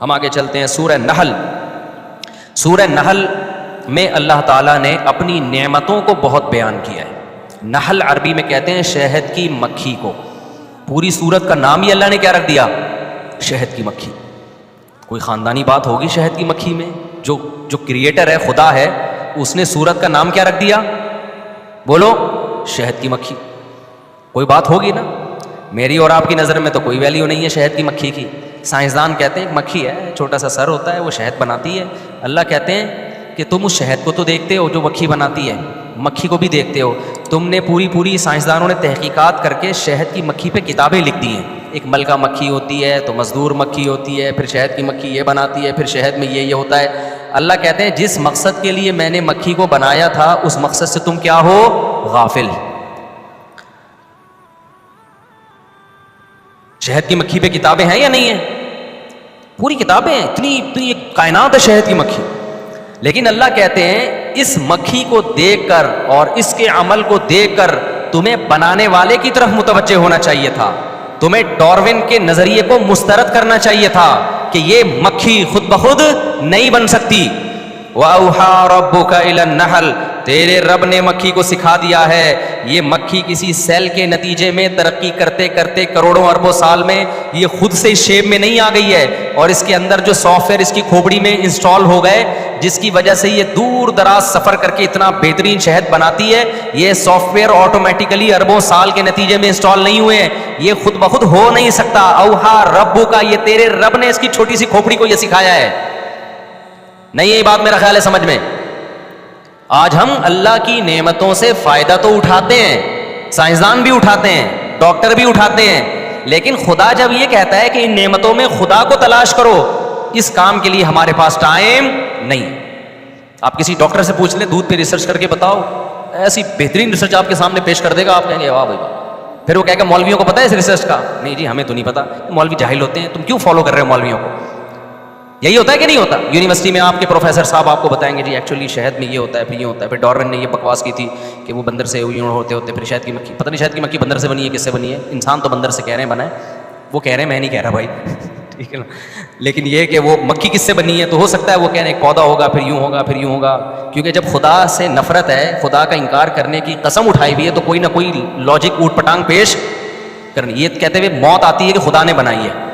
ہم آگے چلتے ہیں سورہ نحل. سورہ نحل میں اللہ تعالیٰ نے اپنی نعمتوں کو بہت بیان کیا ہے. نحل عربی میں کہتے ہیں شہد کی مکھی کو. پوری سورت کا نام ہی اللہ نے کیا رکھ دیا؟ شہد کی مکھی. کوئی خاندانی بات ہوگی شہد کی مکھی میں؟ جو کریٹر ہے، خدا ہے، اس نے سورت کا نام کیا رکھ دیا؟ بولو، شہد کی مکھی. کوئی بات ہوگی نا. میری اور آپ کی نظر میں تو کوئی ویلیو نہیں ہے شہد کی مکھی کی. سائنسدان کہتے ہیں ایک مکھی ہے، چھوٹا سا سر ہوتا ہے، وہ شہد بناتی ہے. اللہ کہتے ہیں کہ تم اس شہد کو تو دیکھتے ہو جو مکھی بناتی ہے، مکھی کو بھی دیکھتے ہو. تم نے پوری سائنسدانوں نے تحقیقات کر کے شہد کی مکھی پہ کتابیں لکھ دی ہیں. ایک ملکہ مکھی ہوتی ہے، تو مزدور مکھی ہوتی ہے، پھر شہد کی مکھی یہ بناتی ہے، پھر شہد میں یہ ہوتا ہے. اللہ کہتے ہیں جس مقصد کے لیے میں نے مکھی کو بنایا تھا اس مقصد سے تم کیا ہو؟ غافل. شہد کی مکھی پہ کتابیں ہیں یا نہیں ہیں؟ پوری کتابیں ہیں. اتنی کائنات ہے شہد کی مکھی. لیکن اللہ کہتے ہیں اس مکھی کو دیکھ کر اور اس کے عمل کو دیکھ کر تمہیں بنانے والے کی طرف متوجہ ہونا چاہیے تھا. تمہیں ڈاروین کے نظریے کو مسترد کرنا چاہیے تھا کہ یہ مکھی خود بخود نہیں بن سکتی. وَأَوْحَىٰ رَبُّكَ إِلَى النَّحْلِ، تیرے رب نے مکھی کو سکھا دیا ہے. یہ مکھی کسی سیل کے نتیجے میں ترقی کرتے کرتے کروڑوں اربوں سال میں یہ خود سے شیپ میں نہیں آ گئی ہے، اور اس کے اندر جو سافٹ ویئر اس کی کھوپڑی میں انسٹال ہو گئے جس کی وجہ سے یہ دور دراز سفر کر کے اتنا بہترین شہد بناتی ہے، یہ سافٹ ویئر آٹومیٹیکلی اربوں سال کے نتیجے میں انسٹال نہیں ہوئے ہیں. یہ خود بخود ہو نہیں سکتا. اوحا ربو کا، یہ تیرے رب نے اس کی چھوٹی سی کھوپڑی کو یہ سکھایا ہے. نہیں یہ بات میرا خیال ہے سمجھ میں. آج ہم اللہ کی نعمتوں سے فائدہ تو اٹھاتے ہیں، سائنسدان بھی اٹھاتے ہیں، ڈاکٹر بھی اٹھاتے ہیں، لیکن خدا جب یہ کہتا ہے کہ ان نعمتوں میں خدا کو تلاش کرو، اس کام کے لیے ہمارے پاس ٹائم نہیں. آپ کسی ڈاکٹر سے پوچھ لیں دودھ پہ ریسرچ کر کے بتاؤ، ایسی بہترین ریسرچ آپ کے سامنے پیش کر دے گا، آپ کہیں گے واہ بھائی واہ. پھر وہ کہے گا مولویوں کو پتہ ہے اس ریسرچ کا؟ نہیں جی ہمیں تو نہیں پتا، مولوی جاہل ہوتے ہیں، تم کیوں فالو کر رہے ہو مولویوں کو؟ یہی ہوتا ہے کہ نہیں ہوتا؟ یونیورسٹی میں آپ کے پروفیسر صاحب آپ کو بتائیں گے جی ایکچولی شہد میں یہ ہوتا ہے، پھر یہ ہوتا ہے. پھر ڈاروین نے یہ بکواس کی تھی کہ وہ بندر سے ہوتے پھر شہد کی مکھی. پتہ نہیں شہد کی مکھی بندر سے بنی ہے، کس سے بنی ہے؟ انسان تو بندر سے کہہ رہے ہیں بنا ہے، وہ کہہ رہے ہیں، میں نہیں کہہ رہا بھائی ٹھیک ہے نا. لیکن یہ کہ وہ مکھی کس سے بنی ہے تو ہو سکتا ہے وہ کہہ رہے ہیں ایک پودا ہوگا، پھر یوں ہوگا، پھر یوں ہوگا. کیونکہ جب خدا سے نفرت ہے، خدا کا انکار کرنے کی قسم اٹھائی ہوئی ہے، تو کوئی نہ کوئی لاجک اوٹ پٹانگ پیش کرنی. یہ کہتے ہوئے موت آتی ہے کہ خدا نے بنائی ہے.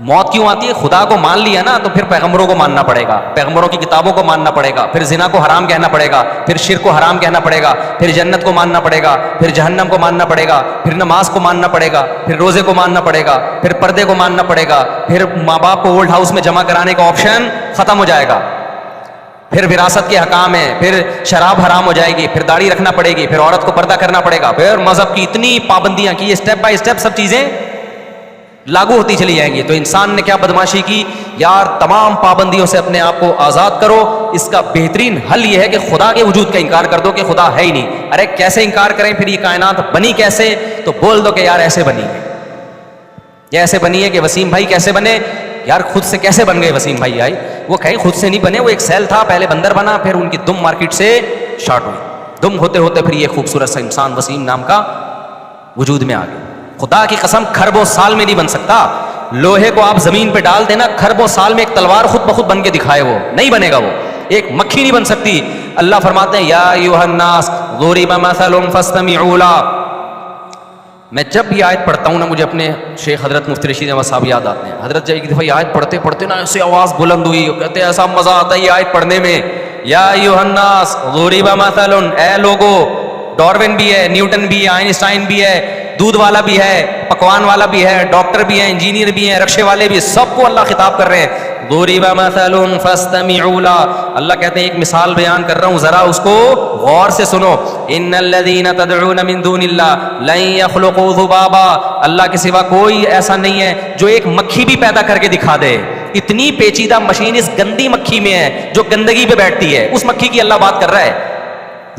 موت کیوں آتی ہے؟ خدا کو مان لیا نا تو پھر پیغمبروں کو ماننا پڑے گا، پیغمبروں کی کتابوں کو ماننا پڑے گا، پھر زنا کو حرام کہنا پڑے گا، پھر شرک کو حرام کہنا پڑے گا، پھر جنت کو ماننا پڑے گا، پھر جہنم کو ماننا پڑے گا، پھر نماز کو ماننا پڑے گا، پھر روزے کو ماننا پڑے گا، پھر پردے کو ماننا پڑے گا، پھر ماں باپ کو اولڈ ہاؤس میں جمع کرانے کا آپشن ختم ہو جائے گا، پھر وراثت کے حکام ہیں، پھر شراب حرام ہو جائے گی، پھر داڑھی رکھنا پڑے گی، پھر عورت کو پردہ کرنا پڑے گا، پھر مذہب کی اتنی پابندیاں کی، اسٹیپ بائی اسٹیپ سب چیزیں لاگو ہوتی چلی جائیں گی. تو انسان نے کیا بدماشی کی یار؟ تمام پابندیوں سے اپنے آپ کو آزاد کرو. اس کا بہترین حل یہ ہے کہ خدا کے وجود کا انکار کر دو کہ خدا ہے ہی نہیں. ارے کیسے انکار کریں؟ پھر یہ کائنات بنی کیسے؟ تو بول دو کہ یار ایسے بنی ہے. یہ ایسے بنی ہے کہ وسیم بھائی کیسے بنے؟ یار خود سے کیسے بن گئے وسیم بھائی؟ آئی وہ کہیں خود سے نہیں بنے، وہ ایک سیل تھا، پہلے بندر بنا، پھر ان کی دم مارکیٹ سے شارٹ ہوئی، دم ہوتے ہوتے پھر یہ خوبصورت سا انسان وسیم نام کا وجود میں آ گیا. خدا کی قسم کھربوں سال میں نہیں بن سکتا. لوہے کو آپ زمین پہ ڈال دینا، کھربوں سال میں ایک تلوار خود بخود بن کے دکھائے وہ نہیں بنے گا. وہ ایک مکھی نہیں بن سکتی. اللہ فرماتے ہیں یا ایھا الناس ضرب مثل فاستمعوا له. میں جب یہ آیت پڑھتا ہوں نا مجھے اپنے شیخ حضرت مفتی رشید احمد صاحب یاد آتے ہیں. حضرت جب ایک دفعہ یہ آیت پڑھتے پڑھتے نا ایسے آواز بلند ہوئی، کہتے ہیں ایسا مزہ آتا ہے یہ آیت پڑھنے میں. یا ایھا الناس ضرب مثل، اے لوگو. ڈاروین بھی ہے، نیوٹن بھی ہے، آئنسٹائن بھی ہے، دودھ والا بھی ہے، پکوان والا بھی ہے، ڈاکٹر بھی ہیں، انجینئر بھی ہیں، رکشے والے بھی، سب کو اللہ خطاب کر رہے ہیں. ضرب مثل فاستمعوا له. اللہ کہتے ہیں ایک مثال بیان کر رہا ہوں، ذرا اس کو غور سے سنو. ان الذين تدعون من دون الله لن يخلقوا ذبابا. اللہ کے سوا کوئی ایسا نہیں ہے جو ایک مکھی بھی پیدا کر کے دکھا دے. اتنی پیچیدہ مشین اس گندی مکھی میں ہے جو گندگی پہ بیٹھتی ہے. اس مکھی کی اللہ بات کر رہا ہے.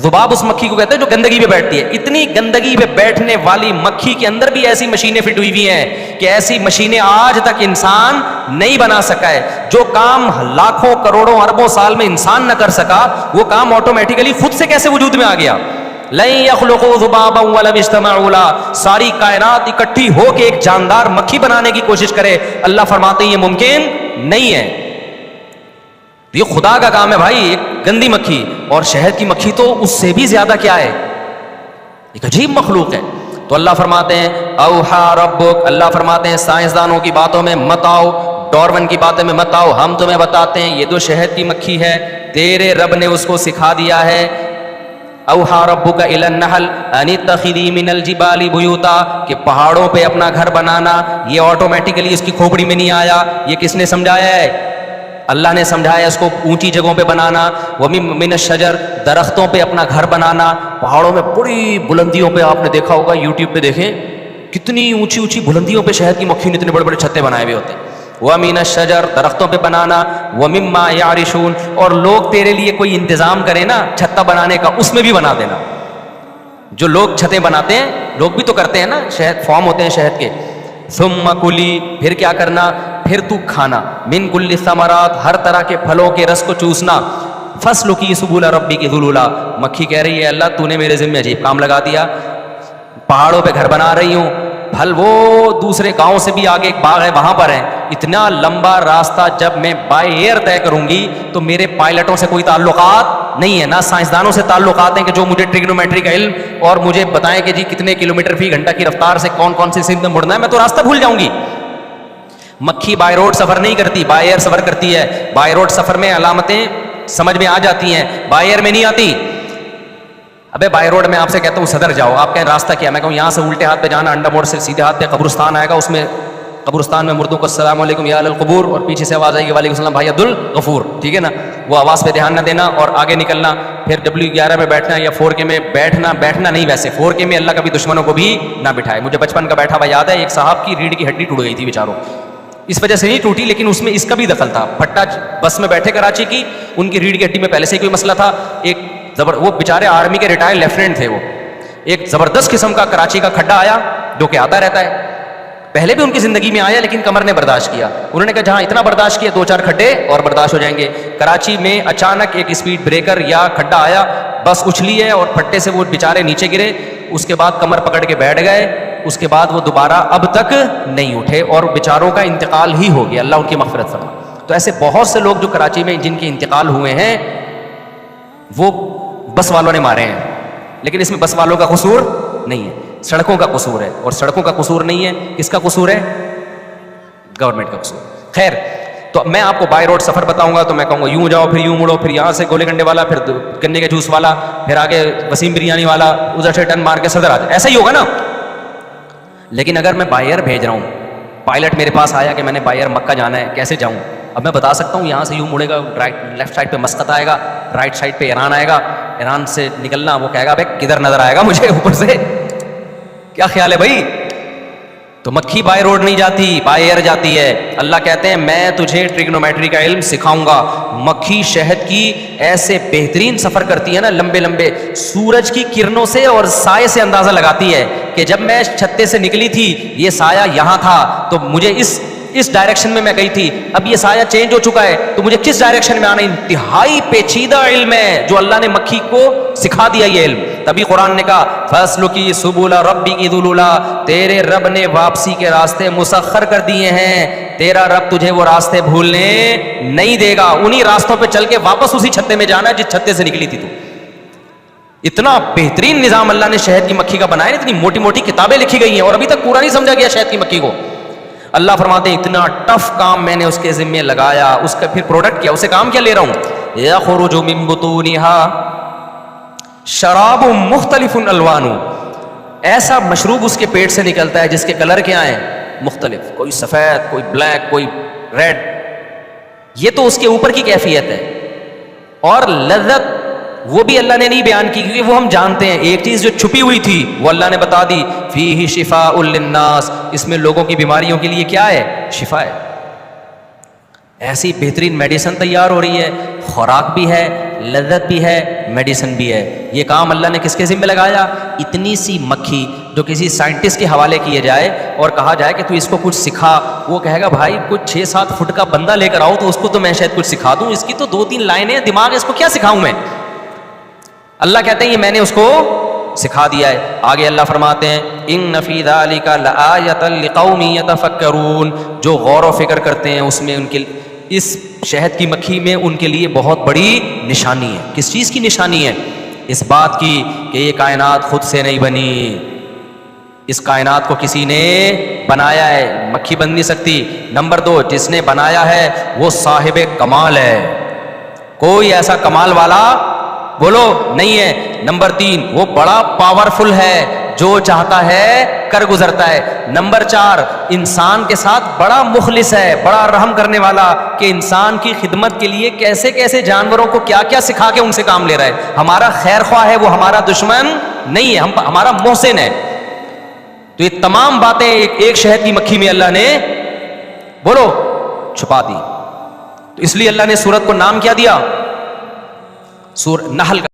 ذباب اس مکھی کو کہتے ہیں جو گندگی پہ بیٹھتی ہے. اتنی گندگی پہ بیٹھنے والی مکھی کے اندر بھی ایسی مشینیں فٹ ہوئی ہوئی ہیں کہ ایسی مشینیں آج تک انسان نہیں بنا سکا ہے. جو کام لاکھوں کروڑوں اربوں سال میں انسان نہ کر سکا وہ کام آٹومیٹیکلی خود سے کیسے وجود میں آ گیا؟ لن يخلقوا ذبابا ولو اجتمعوا له. ساری کائنات اکٹھی ہو کے ایک جاندار مکھی بنانے کی کوشش کرے، اللہ فرماتے ہیں یہ ممکن نہیں ہے. یہ خدا کا کام ہے بھائی. ایک گندی مکھی اور شہد کی مکھی تو اس سے بھی زیادہ کیا ہے, ایک عجیب مخلوق ہے. تو اللہ فرماتے ہیں اوحا ربک, اللہ فرماتے ہیں سائنسدانوں کی باتوں میں مت آؤ, ڈارون کی باتوں میں مت آؤ, ہم تمہیں بتاتے ہیں یہ جو شہد کی مکھی ہے تیرے رب نے اس کو سکھا دیا ہے. اوحا ربک الی النحل ان اتخذی من الجبال بیوتا, کہ پہاڑوں پہ اپنا گھر بنانا. یہ آٹومیٹیکلی اس کی کھوپڑی میں نہیں آیا, یہ کس نے سمجھایا ہے؟ اللہ نے سمجھایا اس کو اونچی جگہوں پہ بنانا. ومن الشجر, درختوں پہ اپنا گھر بنانا. پہاڑوں میں بڑی بلندیوں پہ آپ نے دیکھا ہوگا, یوٹیوب پہ دیکھیں کتنی اونچی اونچی بلندیوں پہ شہد کی مکھیوں نے اتنے بڑے بڑے چھتے بنائے ہوئے ہوتے ہیں. ومن الشجر, درختوں پہ بنانا. ومما یعرشون, اور لوگ تیرے لیے کوئی انتظام کریں نا چھتا بنانے کا, اس میں بھی بنا دینا. جو لوگ چھتیں بناتے ہیں, لوگ بھی تو کرتے ہیں نا, شہد فارم ہوتے ہیں شہد کے. ثم کلی, پھر کیا کرنا, پھر تو کھانا. من کل الثمرات, ہر طرح کے پھلوں کے رس کو چوسنا. فسلکی سبل ربک ذللا, مکھی کہہ رہی ہے اللہ تو نے میرے ذمہ عجیب کام لگا دیا, پہاڑوں پہ گھر بنا رہی ہوں, پھل وہ دوسرے گاؤں سے بھی آگے ایک باغ ہے وہاں پر ہے. اتنا لمبا راستہ جب میں بائی ایئر طے کروں گی تو میرے پائلٹوں سے کوئی تعلقات نہیں ہے, نہ سائنسدانوں سے تعلقات ہیں کہ جو مجھے ٹریگنومیٹری کا علم اور مجھے بتائیں کہ جی کتنے کلومیٹر فی گھنٹہ کی رفتار سے کون کون سی سمت میں مڑنا ہے. میں تو راستہ بھول جاؤں گی. مکھی بائی روڈ سفر نہیں کرتی, بائی ایئر سفر کرتی ہے. بائی روڈ سفر میں علامتیں سمجھ میں آ جاتی ہیں, بائی ایئر میں نہیں آتی. ابے بائی روڈ میں آپ سے کہتا ہوں صدر جاؤ, آپ کہیں راستہ کیا, میں کہوں یہاں سے الٹے ہاتھ پہ جانا, انڈا موڑ سے سیدھے ہاتھ پہ قبرستان آئے گا, اس میں قبرستان میں مردوں کو السلام علیکم یا القبور, اور پیچھے سے آواز آئے گی وعلیکم السلام بھائی عبد الغفور, ٹھیک ہے نا. وہ آواز پہ دھیان نہ دینا اور آگے نکلنا. پھر W11 میں بیٹھنا یا 4K میں بیٹھنا نہیں, ویسے 4K میں اللہ کبھی دشمنوں کو بھی نہ بٹھائے. مجھے بچپن کا بیٹھا ہوا یاد ہے, ایک صاحب کی ریڑھ کی ہڈی ٹوٹ گئی تھی بیچاروں, اس وجہ سے نہیں ٹوٹی لیکن اس میں اس کا بھی دخل تھا. پھٹا بس میں بیٹھے کراچی کی, ان کی ریڑھ کی ہڈی میں پہلے سے کوئی مسئلہ تھا. وہ بیچارے آرمی کے ریٹائر لیفٹیننٹ تھے, وہ ایک زبردست قسم کا کراچی کا کھڈا آیا جو کہ آتا رہتا ہے, پہلے بھی ان کی زندگی میں آیا لیکن کمر نے برداشت کیا. انہوں نے کہا جہاں اتنا برداشت کیا 2-4 کھڈے اور برداشت ہو جائیں گے. کراچی میں اچانک ایک اسپیڈ بریکر یا کھڈا آیا, بس اچھلی ہے اور پھٹے سے وہ بیچارے نیچے گرے. اس کے بعد کمر پکڑ کے بیٹھ گئے, اس کے بعد وہ دوبارہ اب تک نہیں اٹھے اور بیچاروں کا انتقال ہی ہو گیا, اللہ ان کی مغفرت فرمائے. تو ایسے بہت سے لوگ جو کراچی میں جن کے انتقال ہوئے ہیں وہ بس والوں نے مارے ہیں, لیکن اس میں بس والوں کا قصور نہیں ہے, سڑکوں کا قصور ہے. اور سڑکوں کا قصور نہیں ہے, کس کا قصور ہے؟ گورنمنٹ کا قصور. خیر, تو میں آپ کو بائی روڈ سفر بتاؤں گا تو میں کہوں گا یوں جاؤ, پھر یوں مڑو, پھر یہاں سے گولے گنڈے والا, پھر گنے کے جوس والا, پھر آگے وسیم بریانی والا, ادھر سے ٹرن مار کے صدر آ جائے, ایسا ہی ہوگا نا. لیکن اگر میں بائی ایئر بھیج رہا ہوں, پائلٹ میرے پاس آیا کہ میں نے بائی ایئر مکہ جانا ہے, کیسے جاؤں؟ اب میں بتا سکتا ہوں یہاں سے یوں مڑے گا, لیفٹ سائڈ پہ مسقط آئے گا, رائٹ سائڈ پہ ایران آئے گا, ایران سے نکلنا, وہ کہے گا بھائی کدھر نظر آئے گا مجھے اوپر سے, کیا خیال ہے بھائی؟ تو مکھی بائی روڈ نہیں جاتی, بائی ایئر جاتی ہے. اللہ کہتے ہیں میں تجھے ٹریگنومیٹری کا علم سکھاؤں گا. مکھی شہد کی ایسے بہترین سفر کرتی ہے نا, لمبے لمبے, سورج کی کرنوں سے اور سائے سے اندازہ لگاتی ہے کہ جب میں چھتے سے نکلی تھی یہ سایہ یہاں تھا تو مجھے اس ڈائریکشن میں گئی تھی, اب یہ سایہ چینج ہو چکا ہے تو مجھے کس ڈائریکشن میں آنا. انتہائی پیچیدہ علم ہے جو اللہ نے مکھی کو سکھا دیا یہ علم. تبھی قرآن نے کہا فَاسْلُكِي سُبُلَ رَبِّكِ ذُلُلًا, تیرے رب نے واپسی کے راستے مسخر کر دیے ہیں, تیرا رب تجھے وہ راستے بھولنے نہیں دے گا. انہی راستوں پہ چل کے واپس اسی چھتے میں جانا ہے جس چھتے سے نکلی تھی تو. اتنا بہترین نظام اللہ نے شہد کی مکھی کا بنایا, اتنی موٹی موٹی کتابیں لکھی گئی ہیں اور ابھی تک پورا نہیں سمجھا گیا شہد کی مکھی کو. اللہ فرماتے ہیں اتنا ٹف کام میں نے اس کے ذمہ لگایا, اس کا پھر پروڈکٹ کیا, اسے کام کیا لے رہا ہوں, یخرج من بطونها شراب مختلف الوان, ایسا مشروب اس کے پیٹ سے نکلتا ہے جس کے کلر کیا ہیں مختلف, کوئی سفید, کوئی بلیک, کوئی ریڈ. یہ تو اس کے اوپر کی کیفیت ہے. اور لذت وہ بھی اللہ نے نہیں بیان کی کیونکہ وہ ہم جانتے ہیں. ایک چیز جو چھپی ہوئی تھی وہ اللہ نے بتا دی, فیہ شفاء للناس, اس میں لوگوں کی بیماریوں کے لیے کیا ہے, شفا ہے. ایسی بہترین میڈیسن تیار ہو رہی ہے, خوراک بھی ہے, لذت بھی ہے, میڈیسن بھی ہے. یہ کام اللہ نے کس کے ذمہ لگایا؟ اتنی سی مکھی جو کسی سائنٹسٹ کے حوالے کیے جائے اور کہا جائے کہ تو اس کو کچھ سکھا, وہ کہے گا بھائی کچھ 6-7 فٹ کا بندہ لے کر آؤ تو اس کو تو میں شاید کچھ سکھا دوں, اس کی تو 2-3 لائنیں دماغ ہے, اس کو کیا سکھاؤں میں. اللہ کہتے ہیں یہ میں نے اس کو سکھا دیا ہے. آگے اللہ فرماتے ہیں ان فی ذالک لآیۃ لقوم یتفکرون, جو غور و فکر کرتے ہیں اس میں ان کے اس شہد کی مکھی میں ان کے لیے بہت بڑی نشانی ہے. کس چیز کی نشانی ہے؟ اس بات کی کہ یہ کائنات خود سے نہیں بنی، اس کائنات کو کسی نے بنایا ہے، مکھی بن نہیں سکتی. نمبر 2، جس نے بنایا ہے وہ صاحب کمال ہے، کوئی ایسا کمال والا بولو نہیں ہے. نمبر 3، وہ بڑا پاورفل ہے، جو چاہتا ہے کر گزرتا ہے. نمبر 4، انسان کے ساتھ بڑا مخلص ہے، بڑا رحم کرنے والا، کہ انسان کی خدمت کے لیے کیسے کیسے جانوروں کو کیا کیا سکھا کے ان سے کام لے رہا ہے. ہمارا خیر خواہ ہے، وہ ہمارا دشمن نہیں ہے، ہمارا محسن ہے. تو یہ تمام باتیں ایک شہد کی مکھی میں اللہ نے بولو چھپا دی. تو اس لیے اللہ نے سورت کو نام کیا دیا؟ نحل کا.